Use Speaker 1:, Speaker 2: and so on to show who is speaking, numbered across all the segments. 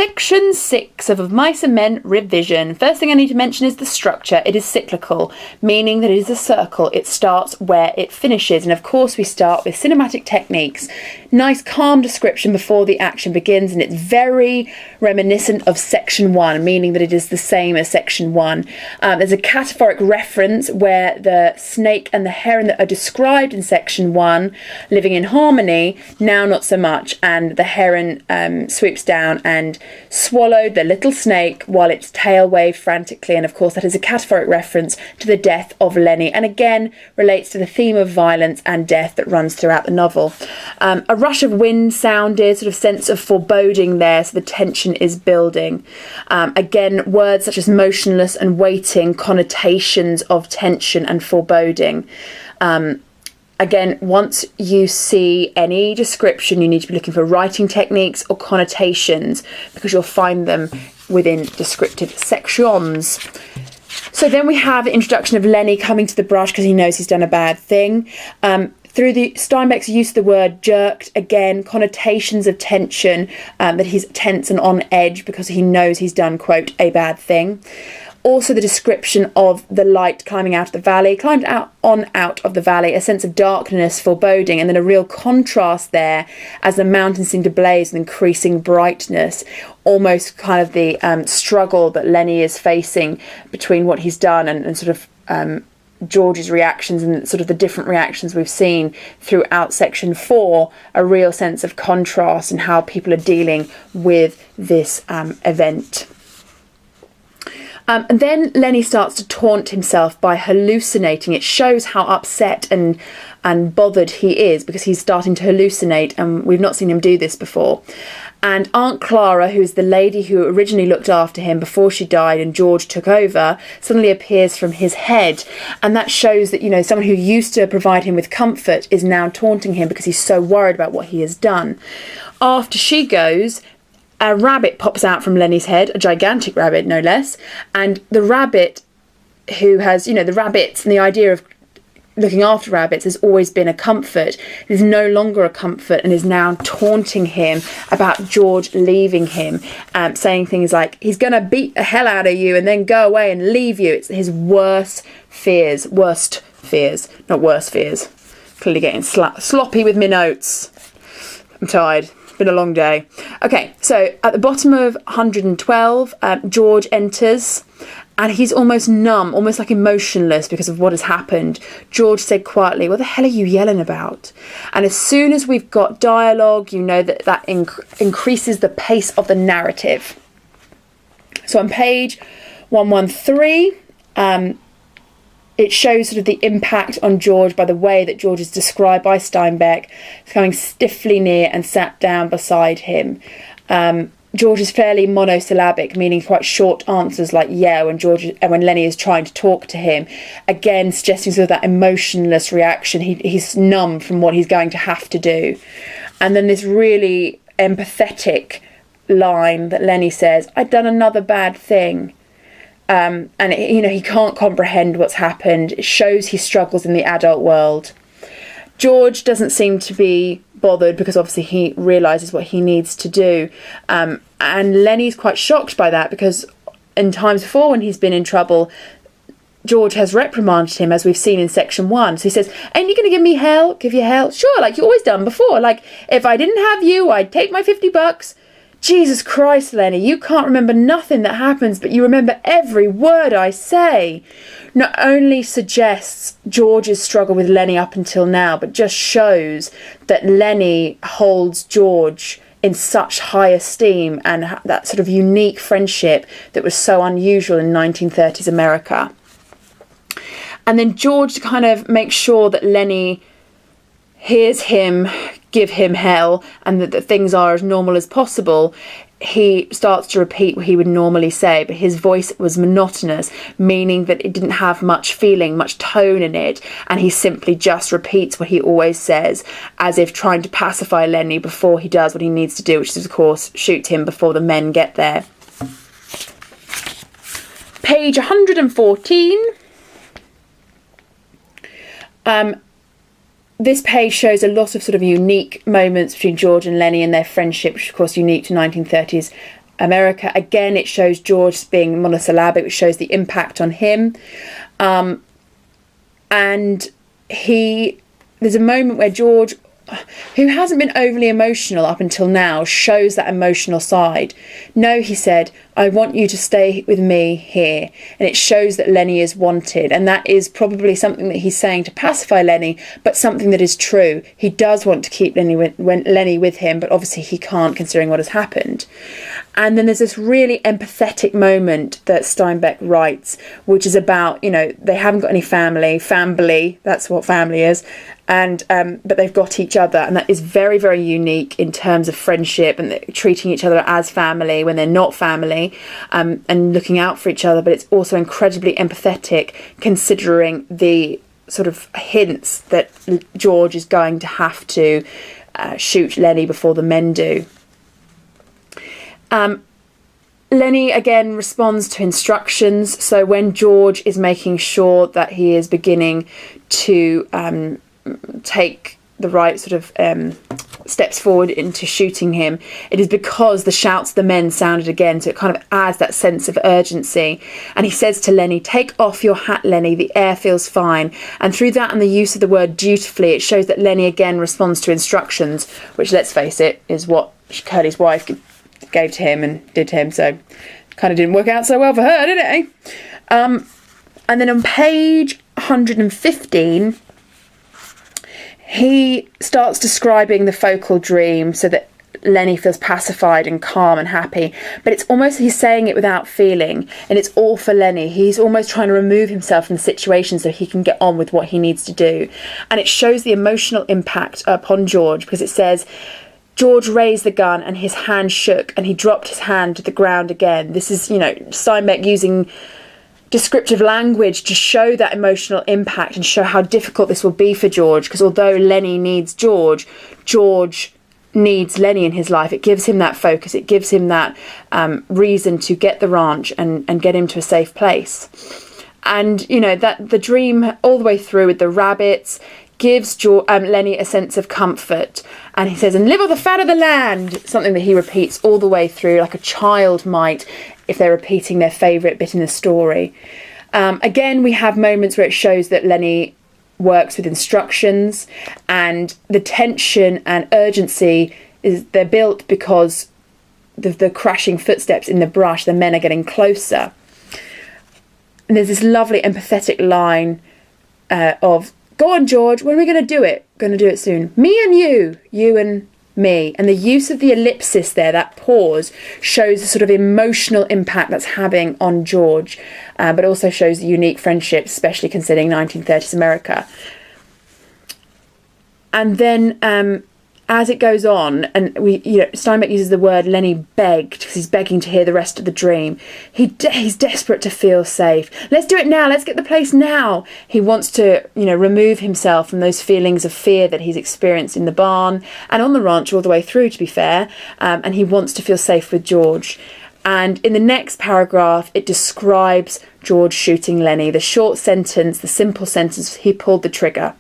Speaker 1: Section 6 of Mice and Men revision. First thing I need to mention is the structure. It is cyclical, meaning that it is a circle. It starts where it finishes. And of course we start with cinematic techniques. Nice calm description before the action begins, and it's very reminiscent of Section 1, meaning that it is the same as Section 1. There's a cataphoric reference where the snake and the heron that are described in Section 1 living in harmony, now not so much, and the heron swoops down and swallowed the little snake while its tail waved frantically. And of course that is a cataphoric reference to the death of Lenny, and again relates to the theme of violence and death that runs throughout the novel. A rush of wind sounded, sort of sense of foreboding there, so the tension is building. Again, words such as motionless and waiting, connotations of tension and foreboding. Again, once you see any description, you need to be looking for writing techniques or connotations, because you'll find them within descriptive sections. So then we have the introduction of Lenny coming to the brush because he knows he's done a bad thing. Through the Steinbeck's use of the word jerked, again, connotations of tension, that he's tense and on edge because he knows he's done, quote, a bad thing. Also the description of the light climbing out of the valley, climbed out of the valley, a sense of darkness, foreboding, and then a real contrast there as the mountains seem to blaze with increasing brightness. Almost kind of the struggle that Lenny is facing between what he's done and sort of George's reactions and sort of the different reactions we've seen throughout Section 4, a real sense of contrast and how people are dealing with this event. And then Lenny starts to taunt himself by hallucinating. It shows how upset and bothered he is because he's starting to hallucinate, and we've not seen him do this before. And Aunt Clara, who's the lady who originally looked after him before she died and George took over, suddenly appears from his head. And that shows that, you know, someone who used to provide him with comfort is now taunting him because he's so worried about what he has done. After she goes, a rabbit pops out from Lenny's head, a gigantic rabbit, no less. And the rabbit, who has, you know, the rabbits and the idea of looking after rabbits has always been a comfort, is no longer a comfort and is now taunting him about George leaving him, saying things like he's going to beat the hell out of you and then go away and leave you. It's his worst fears. Not worst fears. Clearly getting sloppy with my notes. I'm tired. It's been a long day. Okay, so at the bottom of 112, George enters. And he's almost numb, almost like emotionless because of what has happened. George said quietly, "What the hell are you yelling about?" And as soon as we've got dialogue, you know that increases the pace of the narrative. So on page 113, it shows sort of the impact on George by the way that George is described by Steinbeck, coming stiffly near and sat down beside him. George is fairly monosyllabic, meaning quite short answers like yeah when Lenny is trying to talk to him. Again, suggesting sort of that emotionless reaction. He's numb from what he's going to have to do. And then this really empathetic line that Lenny says, "I've done another bad thing." And he can't comprehend what's happened. It shows he struggles in the adult world. George doesn't seem to be bothered because obviously he realises what he needs to do. And Lenny's quite shocked by that because in times before when he's been in trouble, George has reprimanded him, as we've seen in Section 1. So he says, "Ain't you going to give me hell? Give you hell? Sure, like you always done before. Like, if I didn't have you, I'd take my $50. Jesus Christ, Lenny, you can't remember nothing that happens, but you remember every word I say." Not only suggests George's struggle with Lenny up until now, but just shows that Lenny holds George in such high esteem and that sort of unique friendship that was so unusual in 1930s America. And then George kind of makes sure that Lenny hears him give him hell and that things are as normal as possible. He starts to repeat what he would normally say, but his voice was monotonous, meaning that it didn't have much feeling, much tone in it, and he simply just repeats what he always says, as if trying to pacify Lenny before he does what he needs to do, which is, of course, shoot him before the men get there. Page 114. This page shows a lot of sort of unique moments between George and Lenny and their friendship, which is of course unique to 1930s America. Again, it shows George being monosyllabic, which shows the impact on him. And there's a moment where George, who hasn't been overly emotional up until now, shows that emotional side. No, he said, I want you to stay with me here. And it shows that Lenny is wanted. And that is probably something that he's saying to pacify Lenny, but something that is true. He does want to keep Lenny with him, but obviously he can't, considering what has happened. And then there's this really empathetic moment that Steinbeck writes, which is about, they haven't got any family, that's what family is. And but they've got each other, and that is very, very unique in terms of friendship and treating each other as family when they're not family, and looking out for each other. But it's also incredibly empathetic, considering the sort of hints that George is going to have to shoot Lenny before the men do. Lenny again responds to instructions. So when George is making sure that he is beginning to take the right sort of steps forward into shooting him, it is because the shouts of the men sounded again, so it kind of adds that sense of urgency. And he says to Lenny, take off your hat, Lenny, the air feels fine. And through that and the use of the word dutifully, it shows that Lenny again responds to instructions, which, let's face it, is what Curly's wife gave to him and did to him, so kind of didn't work out so well for her, did it, eh? And then on page 115, he starts describing the focal dream so that Lenny feels pacified and calm and happy, but it's almost he's saying it without feeling, and it's all for Lenny. He's almost trying to remove himself from the situation so he can get on with what he needs to do. And it shows the emotional impact upon George, because it says, George raised the gun and his hand shook and he dropped his hand to the ground again. This is, Steinbeck using descriptive language to show that emotional impact and show how difficult this will be for George, because although Lenny needs George, George needs Lenny in his life. It gives him that focus. It gives him that reason to get the ranch and get him to a safe place. And, that the dream all the way through with the rabbits gives Lenny a sense of comfort. And he says, and live on the fat of the land, something that he repeats all the way through, like a child might if they're repeating their favourite bit in the story. Again, we have moments where it shows that Lenny works with instructions, and the tension and urgency they're built because the crashing footsteps in the brush, the men are getting closer. And there's this lovely empathetic line of, go on, George, when are we going to do it? Going to do it soon. Me and you and me. And the use of the ellipsis there, that pause, shows the sort of emotional impact that's having on George, but also shows the unique friendship, especially considering 1930s America. And then as it goes on, and Steinbeck uses the word Lenny begged, because he's begging to hear the rest of the dream. He's desperate to feel safe. Let's do it now. Let's get the place now. He wants to, remove himself from those feelings of fear that he's experienced in the barn and on the ranch all the way through, to be fair. And he wants to feel safe with George. And in the next paragraph, it describes George shooting Lenny. The short sentence, the simple sentence, he pulled the trigger.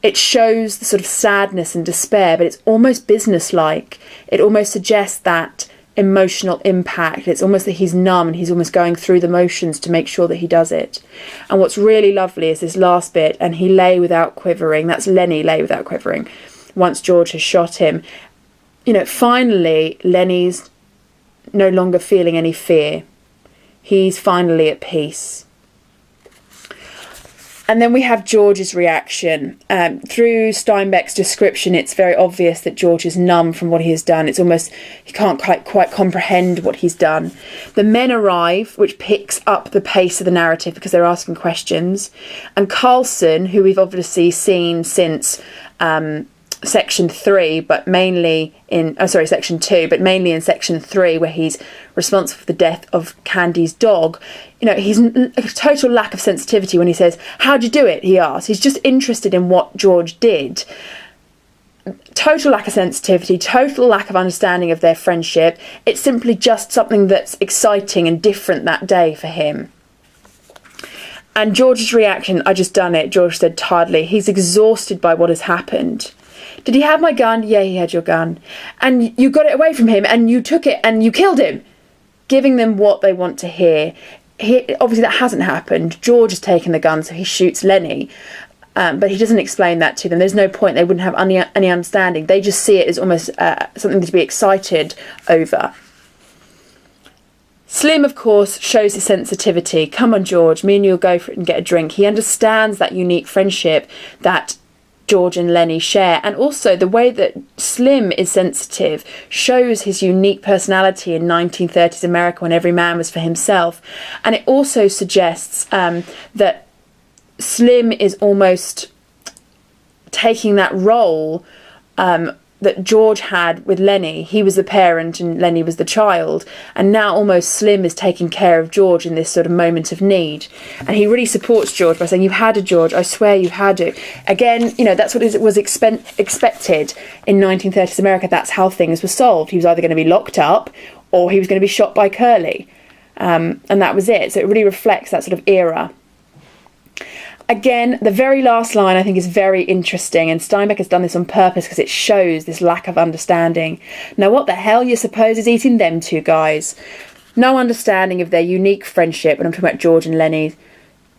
Speaker 1: It shows the sort of sadness and despair, but it's almost businesslike. It almost suggests that emotional impact. It's almost that he's numb and he's almost going through the motions to make sure that he does it. And what's really lovely is this last bit, and he lay without quivering. That's Lenny lay without quivering once George has shot him. Finally, Lenny's no longer feeling any fear. He's finally at peace. And then we have George's reaction. Through Steinbeck's description, it's very obvious that George is numb from what he has done. It's almost, he can't quite comprehend what he's done. The men arrive, which picks up the pace of the narrative because they're asking questions. And Carlson, who we've obviously seen since section 3, but mainly in section 2, but mainly in section 3, where he's responsible for the death of Candy's dog. He's a total lack of sensitivity when he says, how'd you do it? He asks. He's just interested in what George did. Total lack of sensitivity, total lack of understanding of their friendship. It's simply just something that's exciting and different that day for him. And George's reaction, I just done it, George said tiredly. He's exhausted by what has happened. Did he have my gun? Yeah, he had your gun. And you got it away from him and you took it and you killed him. Giving them what they want to hear. Obviously that hasn't happened. George has taken the gun, so he shoots Lenny. But he doesn't explain that to them. There's no point. They wouldn't have any understanding. They just see it as almost something to be excited over. Slim, of course, shows his sensitivity. Come on, George, me and you'll go for it and get a drink. He understands that unique friendship that George and Lenny share. And also the way that Slim is sensitive shows his unique personality in 1930s America when every man was for himself. And it also suggests that Slim is almost taking that role that George had with Lenny. He was the parent and Lenny was the child, and now almost Slim is taking care of George in this sort of moment of need. And he really supports George by saying, you've had it, George, I swear you've had it. Again, that's what it was expected in 1930s America. That's how things were solved. He was either going to be locked up or he was going to be shot by Curly, and that was it. So it really reflects that sort of era. Again, the very last line I think is very interesting, and Steinbeck has done this on purpose because it shows this lack of understanding. Now, what the hell you suppose is eating them two guys? No understanding of their unique friendship, and I'm talking about George and Lenny.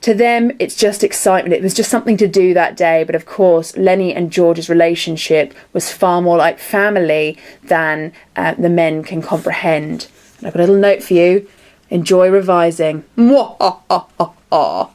Speaker 1: To them, it's just excitement. It was just something to do that day, but of course, Lenny and George's relationship was far more like family than the men can comprehend. And I've got a little note for you. Enjoy revising. Mwah-ha-ha-ha-ha.